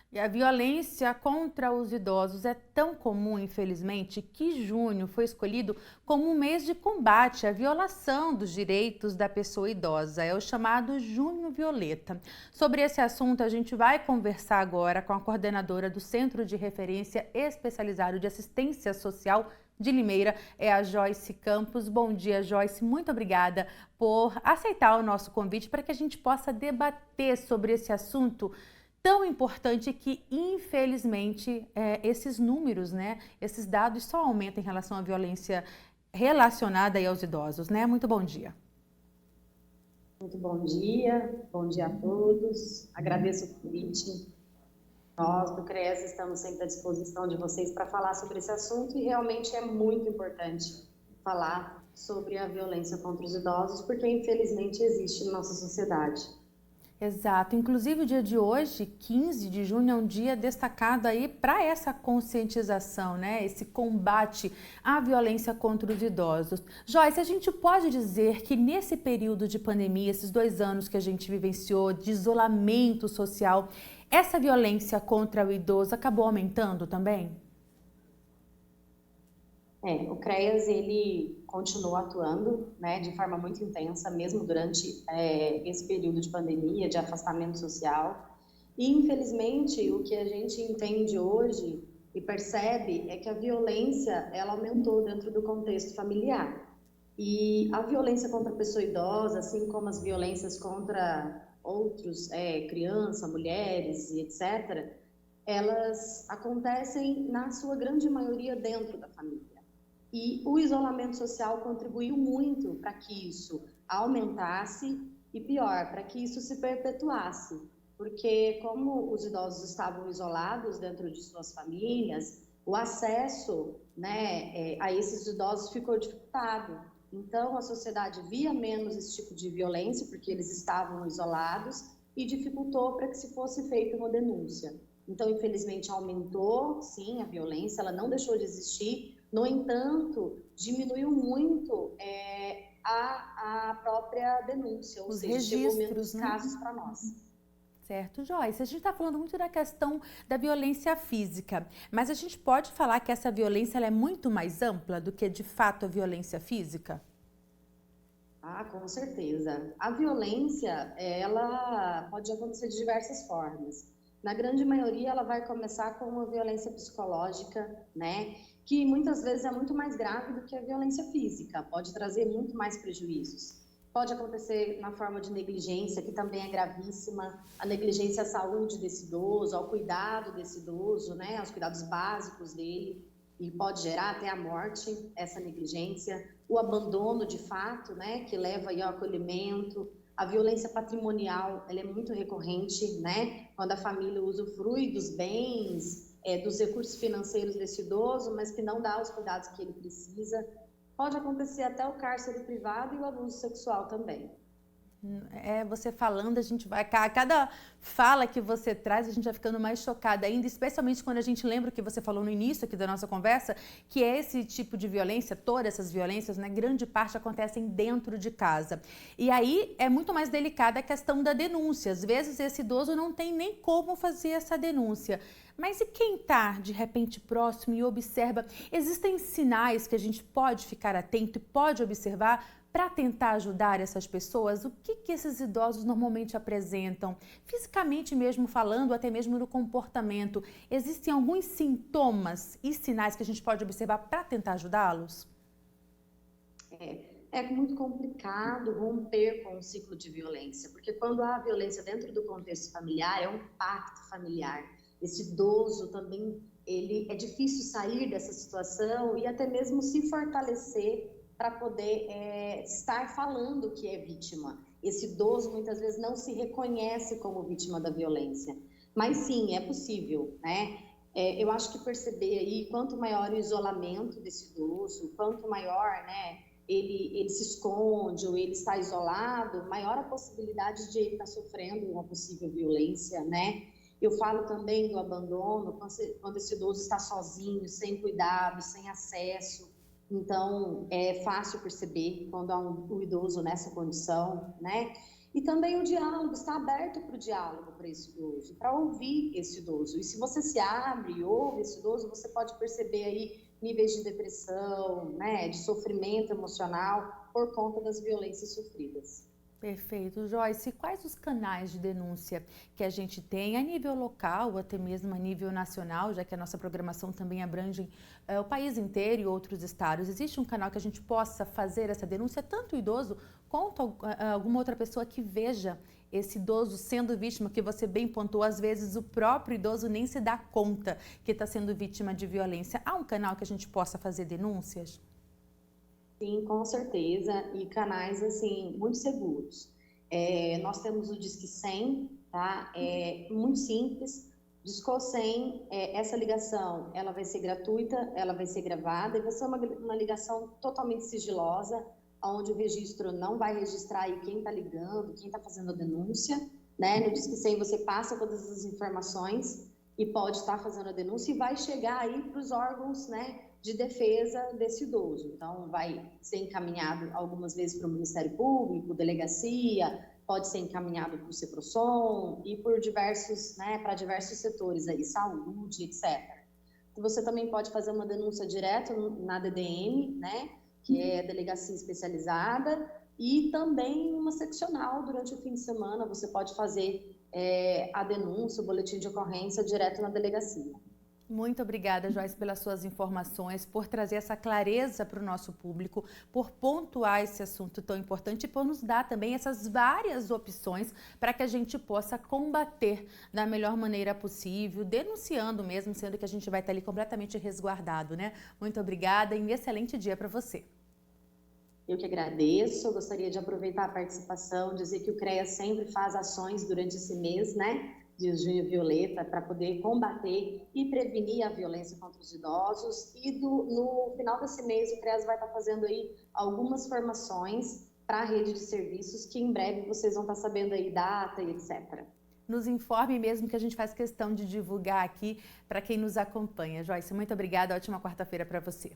E a violência contra os idosos é tão comum, infelizmente, que junho foi escolhido como um mês de combate à violação dos direitos da pessoa idosa. É o chamado Junho Violeta. Sobre esse assunto, a gente vai conversar agora com a coordenadora do Centro de Referência Especializado de Assistência Social de Limeira, é a Joyce Campos. Bom dia, Joyce. Muito obrigada por aceitar o nosso convite para que a gente possa debater sobre esse assunto tão importante que, infelizmente, esses números, né, esses dados só aumentam em relação à violência relacionada aí aos idosos, né? Muito bom dia. Muito bom dia a todos. Agradeço o convite. Nós do CREAS estamos sempre à disposição de vocês para falar sobre esse assunto e realmente é muito importante falar sobre a violência contra os idosos, porque infelizmente existe na nossa sociedade. Exato. Inclusive o dia de hoje, 15 de junho, é um dia destacado aí para essa conscientização, né? Esse combate à violência contra os idosos. Joyce, a gente pode dizer que nesse período de pandemia, esses 2 anos que a gente vivenciou de isolamento social, essa violência contra o idoso acabou aumentando também? O CREAS, ele continua atuando, né, de forma muito intensa, mesmo durante esse período de pandemia, de afastamento social. E, infelizmente, o que a gente entende hoje e percebe é que a violência, ela aumentou dentro do contexto familiar. E a violência contra a pessoa idosa, assim como as violências contra outros, crianças, mulheres e etc., elas acontecem, na sua grande maioria, dentro da família. E o isolamento social contribuiu muito para que isso aumentasse e, pior, para que isso se perpetuasse. Porque, como os idosos estavam isolados dentro de suas famílias, o acesso, né, a esses idosos ficou dificultado. Então, a sociedade via menos esse tipo de violência, porque eles estavam isolados, e dificultou para que se fosse feita uma denúncia. Então, infelizmente, aumentou, sim, a violência, ela não deixou de existir. No entanto, diminuiu muito a própria denúncia, ou Os seja, chegou registros, menos né? casos para nós. Certo, Joyce. A gente está falando muito da questão da violência física, mas a gente pode falar que essa violência ela é muito mais ampla do que, de fato, a violência física? Ah, com certeza. A violência, ela pode acontecer de diversas formas. Na grande maioria, ela vai começar com uma violência psicológica, né? Que muitas vezes é muito mais grave do que a violência física, pode trazer muito mais prejuízos. Pode acontecer na forma de negligência, que também é gravíssima, a negligência à saúde desse idoso, ao cuidado desse idoso, né? Aos cuidados básicos dele, e pode gerar até a morte, essa negligência. O abandono de fato, né, que leva aí ao acolhimento, a violência patrimonial, ela é muito recorrente, né, quando a família usufrui dos bens, dos recursos financeiros desse idoso, mas que não dá os cuidados que ele precisa. Pode acontecer até o cárcere privado e o abuso sexual também. Você falando, a gente vai. A cada fala que você traz, a gente vai ficando mais chocada ainda, especialmente quando a gente lembra o que você falou no início aqui da nossa conversa, que é esse tipo de violência, todas essas violências, né, grande parte acontecem dentro de casa. E aí é muito mais delicada a questão da denúncia. Às vezes esse idoso não tem nem como fazer essa denúncia. Mas e quem está, de repente, próximo e observa? Existem sinais que a gente pode ficar atento e pode observar para tentar ajudar essas pessoas? O que esses idosos normalmente apresentam? Fisicamente mesmo falando, até mesmo no comportamento. Existem alguns sintomas e sinais que a gente pode observar para tentar ajudá-los? É muito complicado romper com o ciclo de violência, porque quando há violência dentro do contexto familiar, é um pacto familiar. Esse idoso também, ele é difícil sair dessa situação e até mesmo se fortalecer para poder estar falando que é vítima. Esse idoso muitas vezes não se reconhece como vítima da violência, mas sim, é possível, né? Eu acho que perceber aí, quanto maior o isolamento desse idoso, quanto maior, né, ele se esconde ou ele está isolado, maior a possibilidade de ele estar sofrendo uma possível violência, né? Eu falo também do abandono, quando esse idoso está sozinho, sem cuidado, sem acesso. Então, é fácil perceber quando há um idoso nessa condição, né? E também o diálogo, está aberto para o diálogo para esse idoso, para ouvir esse idoso. E se você se abre e ouve esse idoso, você pode perceber aí níveis de depressão, né, de sofrimento emocional por conta das violências sofridas. Perfeito. Joyce, quais os canais de denúncia que a gente tem a nível local, ou até mesmo a nível nacional, já que a nossa programação também abrange o país inteiro e outros estados? Existe um canal que a gente possa fazer essa denúncia, tanto o idoso quanto alguma outra pessoa que veja esse idoso sendo vítima, que você bem pontuou, às vezes o próprio idoso nem se dá conta que está sendo vítima de violência. Há um canal que a gente possa fazer denúncias? Sim, com certeza, e canais assim muito seguros. Nós temos o Disque 100, tá? É muito simples. Discou 100, essa ligação, ela vai ser gratuita, ela vai ser gravada e vai ser uma ligação totalmente sigilosa, onde o registro não vai registrar aí quem está ligando, quem está fazendo a denúncia, né? No Disque 100 você passa todas as informações e pode estar fazendo a denúncia e vai chegar aí para os órgãos, né, de defesa desse idoso. Então, vai ser encaminhado algumas vezes para o Ministério Público, delegacia, pode ser encaminhado para o Ceprosom e por diversos, né, para diversos setores aí, saúde, etc. Você também pode fazer uma denúncia direto na DDM, né, que é a Delegacia Especializada, e também uma seccional durante o fim de semana, você pode fazer a denúncia, o boletim de ocorrência direto na delegacia. Muito obrigada, Joyce, pelas suas informações, por trazer essa clareza para o nosso público, por pontuar esse assunto tão importante e por nos dar também essas várias opções para que a gente possa combater da melhor maneira possível, denunciando mesmo, sendo que a gente vai estar ali completamente resguardado, né? Muito obrigada e um excelente dia para você. Eu que agradeço, eu gostaria de aproveitar a participação, dizer que o CREA sempre faz ações durante esse mês, né, de Junho Violeta, para poder combater e prevenir a violência contra os idosos. E no final desse mês, o CREAS vai estar fazendo aí algumas formações para a rede de serviços, que em breve vocês vão estar sabendo aí data e etc. Nos informe mesmo, que a gente faz questão de divulgar aqui para quem nos acompanha. Joyce, muito obrigada, ótima quarta-feira para você.